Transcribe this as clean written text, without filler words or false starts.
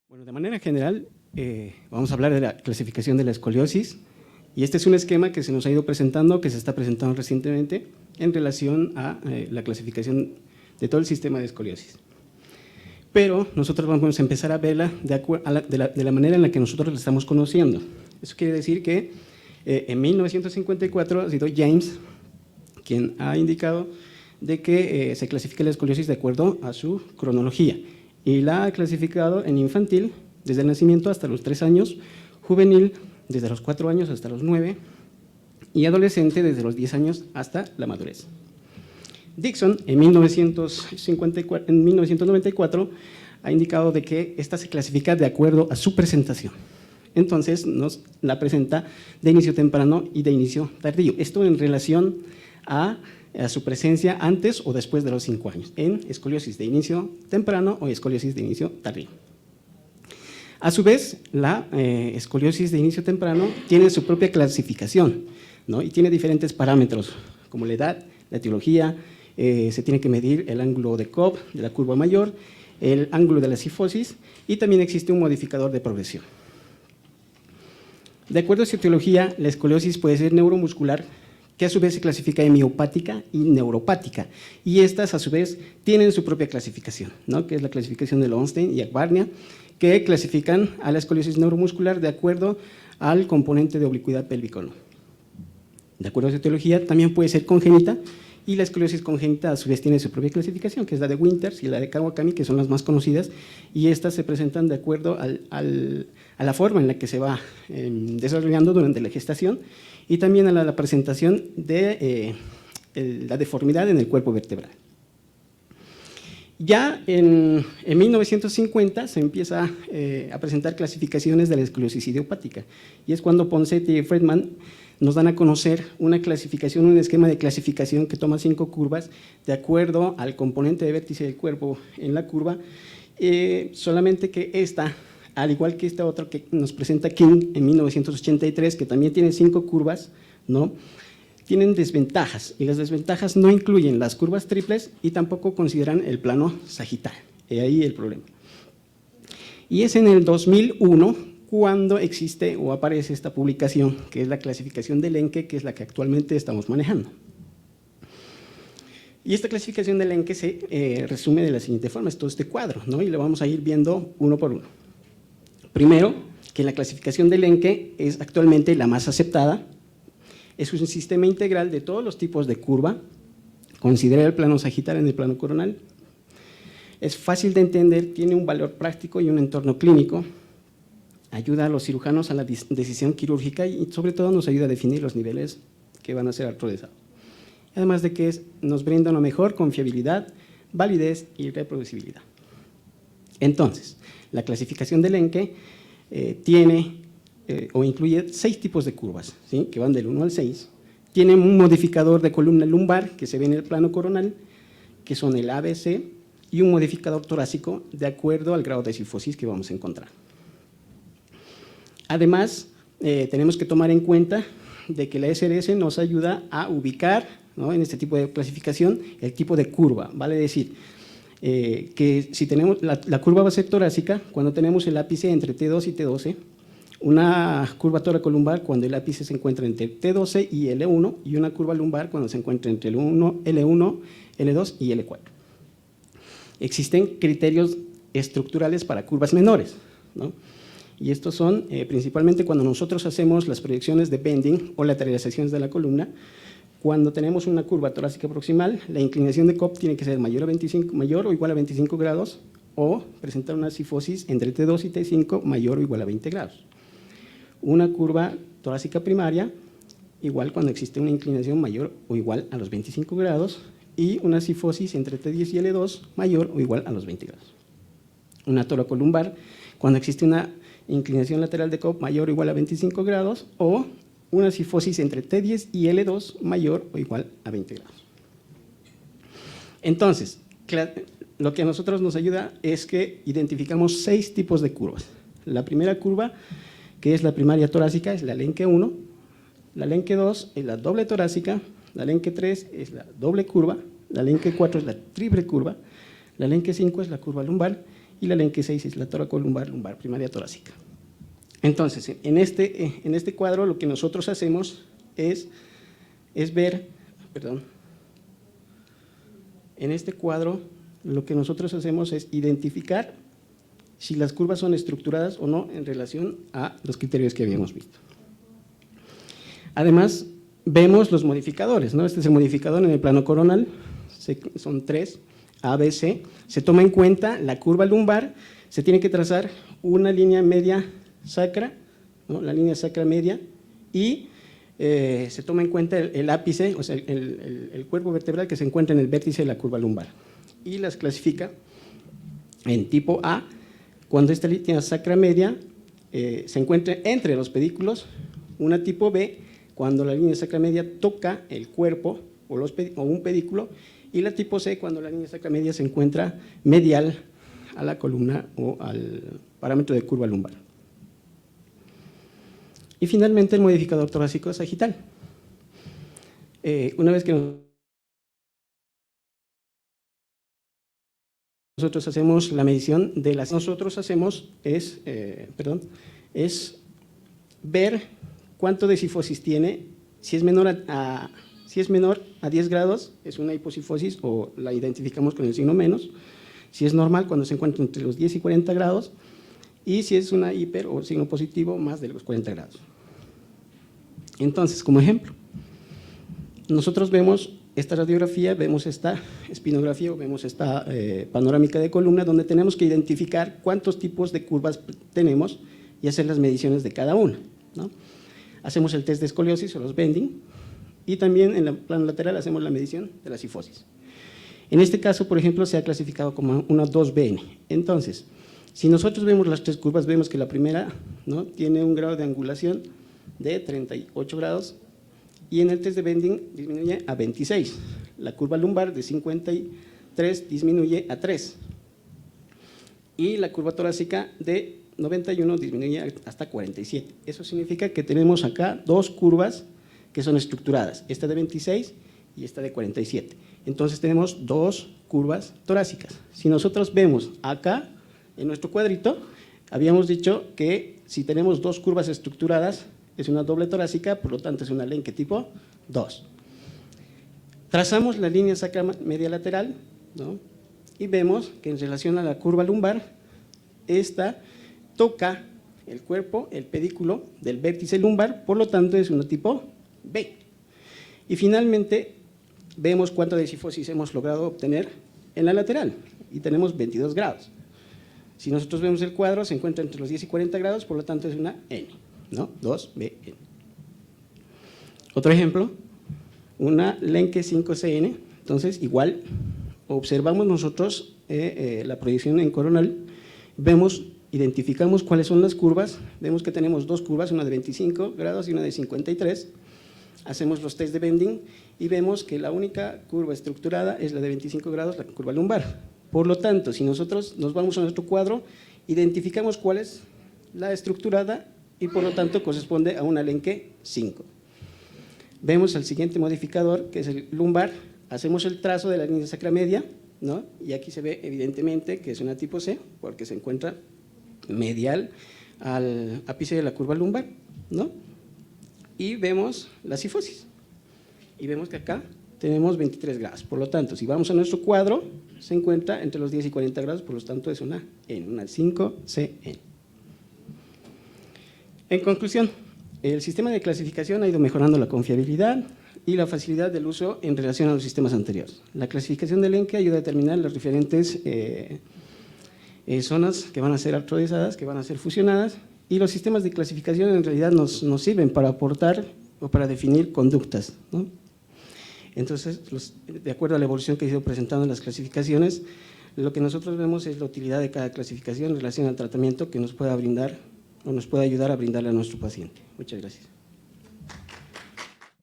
Bueno, de manera general, vamos a hablar de la clasificación de la escoliosis, y este es un esquema que se nos ha ido presentando, que se está presentando recientemente en relación a la clasificación de todo el sistema de escoliosis. Pero nosotros vamos a empezar a verla de la manera en la que nosotros la estamos conociendo. Eso quiere decir que en 1954 ha sido James quien ha indicado de que se clasifica la escoliosis de acuerdo a su cronología, y la ha clasificado en infantil desde el nacimiento hasta los 3 años, juvenil desde los 4 años hasta los 9 y adolescente desde los 10 años hasta la madurez. Dixon en 1994 ha indicado de que esta se clasifica de acuerdo a su presentación. Entonces nos la presenta de inicio temprano y de inicio tardío. Esto en relación a su presencia antes o después de los 5 años, en escoliosis de inicio temprano o escoliosis de inicio tardío. A su vez, la escoliosis de inicio temprano tiene su propia clasificación, ¿no? Y tiene diferentes parámetros, como la edad, la etiología, se tiene que medir el ángulo de Cobb de la curva mayor, el ángulo de la cifosis, y también existe un modificador de progresión. De acuerdo a su etiología, la escoliosis puede ser neuromuscular, que a su vez se clasifica en miopática y neuropática, y estas a su vez tienen su propia clasificación, ¿no? Que es la clasificación de Lowenstein y Akbarnia, que clasifican a la escoliosis neuromuscular de acuerdo al componente de oblicuidad pélvico. De acuerdo a su etiología, también puede ser congénita, y la escoliosis congénita a su vez tiene su propia clasificación, que es la de Winters y la de Kawakami, que son las más conocidas, y estas se presentan de acuerdo a la forma en la que se va desarrollando durante la gestación, y también a la presentación de la deformidad en el cuerpo vertebral. Ya en 1950 se empieza a presentar clasificaciones de la escoliosis idiopática, y es cuando Ponseti y Friedman nos dan a conocer una clasificación, un esquema de clasificación que toma 5 curvas de acuerdo al componente de vértice del cuerpo en la curva, solamente que esta, al igual que esta otra que nos presenta King en 1983, que también tiene 5 curvas, ¿no?, tienen desventajas, y las desventajas no incluyen las curvas triples y tampoco consideran el plano sagital. Ahí el problema. Y es en el 2001 cuando existe o aparece esta publicación, que es la clasificación de Lenke, que es la que actualmente estamos manejando. Y esta clasificación de Lenke se resume de la siguiente forma: es todo este cuadro, ¿no? Y lo vamos a ir viendo uno por uno. Primero, que la clasificación de Lenke es actualmente la más aceptada. Es un sistema integral de todos los tipos de curva, considera el plano sagital en el plano coronal, es fácil de entender, tiene un valor práctico y un entorno clínico, ayuda a los cirujanos a la decisión quirúrgica y sobre todo nos ayuda a definir los niveles que van a ser artrodizados. Además de que nos brinda una mejor confiabilidad, validez y reproducibilidad. Entonces, la clasificación de Lenke tiene o incluye 6 tipos de curvas, ¿sí?, que van del 1 al 6. Tiene un modificador de columna lumbar que se ve en el plano coronal, que son el ABC, y un modificador torácico de acuerdo al grado de cifosis que vamos a encontrar. Además, tenemos que tomar en cuenta de que la SRS nos ayuda a ubicar, ¿no?, en este tipo de clasificación el tipo de curva, vale decir, que si tenemos la curva va a ser torácica cuando tenemos el ápice entre T2 y T12, una curva toracolumbar cuando el ápice se encuentra entre T12 y L1, y una curva lumbar cuando se encuentra entre L1, L2 y L4. Existen criterios estructurales para curvas menores, ¿no? Y estos son principalmente cuando nosotros hacemos las proyecciones de bending o lateralizaciones de la columna. Cuando tenemos una curva torácica proximal, la inclinación de Cobb tiene que ser mayor o igual a 25 grados, o presentar una cifosis entre T2 y T5 mayor o igual a 20 grados. Una curva torácica primaria, igual cuando existe una inclinación mayor o igual a los 25 grados, y una cifosis entre T10 y L2 mayor o igual a los 20 grados. Una toracolumbar, cuando existe una inclinación lateral de Cobb mayor o igual a 25 grados, o una cifosis entre T10 y L2 mayor o igual a 20 grados. Entonces, lo que a nosotros nos ayuda es que identificamos 6 tipos de curvas. La primera curva, que es la primaria torácica, es la Lenke 1, la Lenke 2 es la doble torácica, la Lenke 3 es la doble curva, la Lenke 4 es la triple curva, la Lenke 5 es la curva lumbar, y la Lenke 6 es la toracolumbar, lumbar primaria torácica. Entonces, en este cuadro lo que nosotros hacemos es ver, en este cuadro lo que nosotros hacemos es identificar si las curvas son estructuradas o no en relación a los criterios que habíamos visto. Además, vemos los modificadores, ¿no? Este es el modificador en el plano coronal, son 3, A, B, C. Se toma en cuenta la curva lumbar, se tiene que trazar una línea media sacra, ¿no? La línea sacra media, y se toma en cuenta el ápice, o sea, el cuerpo vertebral que se encuentra en el vértice de la curva lumbar. Y las clasifica en tipo A, cuando esta línea sacra media se encuentra entre los pedículos, una tipo B, cuando la línea sacra media toca el cuerpo o un pedículo, y la tipo C, cuando la línea sacra media se encuentra medial a la columna o al parámetro de curva lumbar. Y finalmente el modificador torácico sagital. Una vez que nosotros hacemos la medición de las… Nosotros hacemos es ver cuánto de cifosis tiene, si es menor a 10 grados es una hipocifosis o la identificamos con el signo menos, si es normal cuando se encuentra entre los 10 y 40 grados y si es una hiper o signo positivo más de los 40 grados. Entonces, como ejemplo, nosotros vemos esta radiografía, vemos esta espinografía o vemos esta panorámica de columna donde tenemos que identificar cuántos tipos de curvas tenemos y hacer las mediciones de cada una, ¿no? Hacemos el test de escoliosis o los bending y también en el plano lateral hacemos la medición de la cifosis. En este caso, por ejemplo, se ha clasificado como una 2BN. Entonces, si nosotros vemos las tres curvas, vemos que la primera, ¿no?, tiene un grado de angulación de 38 grados y en el test de bending disminuye a 26. La curva lumbar de 53 disminuye a 3 y la curva torácica de 91 disminuye hasta 47. Eso significa que tenemos acá dos curvas que son estructuradas, esta de 26 y esta de 47. Entonces tenemos dos curvas torácicas. Si nosotros vemos acá en nuestro cuadrito, habíamos dicho que si tenemos dos curvas estructuradas es una doble torácica, por lo tanto es una Lenke tipo 2. Trazamos la línea sacra media lateral, ¿no?, y vemos que en relación a la curva lumbar, esta toca el cuerpo, el pedículo del vértice lumbar, por lo tanto es una tipo B. Y finalmente vemos cuánto de cifosis hemos logrado obtener en la lateral y tenemos 22 grados. Si nosotros vemos el cuadro, se encuentra entre los 10 y 40 grados, por lo tanto es una N, ¿no? 2BN. Otro ejemplo, una Lenke 5CN, entonces igual observamos nosotros la proyección en coronal, identificamos cuáles son las curvas, vemos que tenemos dos curvas, una de 25 grados y una de 53, hacemos los test de bending y vemos que la única curva estructurada es la de 25 grados, la curva lumbar. Por lo tanto, si nosotros nos vamos a nuestro cuadro, identificamos cuál es la estructurada y por lo tanto corresponde a una Lenke 5. Vemos el siguiente modificador, que es el lumbar, hacemos el trazo de la línea sacra media, ¿no?, y aquí se ve evidentemente que es una tipo C, porque se encuentra medial al ápice de la curva lumbar, ¿no?, y vemos la cifosis, y vemos que acá tenemos 23 grados, por lo tanto, si vamos a nuestro cuadro, se encuentra entre los 10 y 40 grados, por lo tanto es una N, una 5CN. En conclusión, el sistema de clasificación ha ido mejorando la confiabilidad y la facilidad del uso en relación a los sistemas anteriores. La clasificación de Lenke ayuda a determinar las diferentes zonas que van a ser artrodizadas, que van a ser fusionadas, y los sistemas de clasificación en realidad nos sirven para aportar o para definir conductas, ¿no? Entonces, de acuerdo a la evolución que he ido presentando en las clasificaciones, lo que nosotros vemos es la utilidad de cada clasificación en relación al tratamiento que nos pueda brindar o nos pueda ayudar a brindarle a nuestro paciente. Muchas gracias.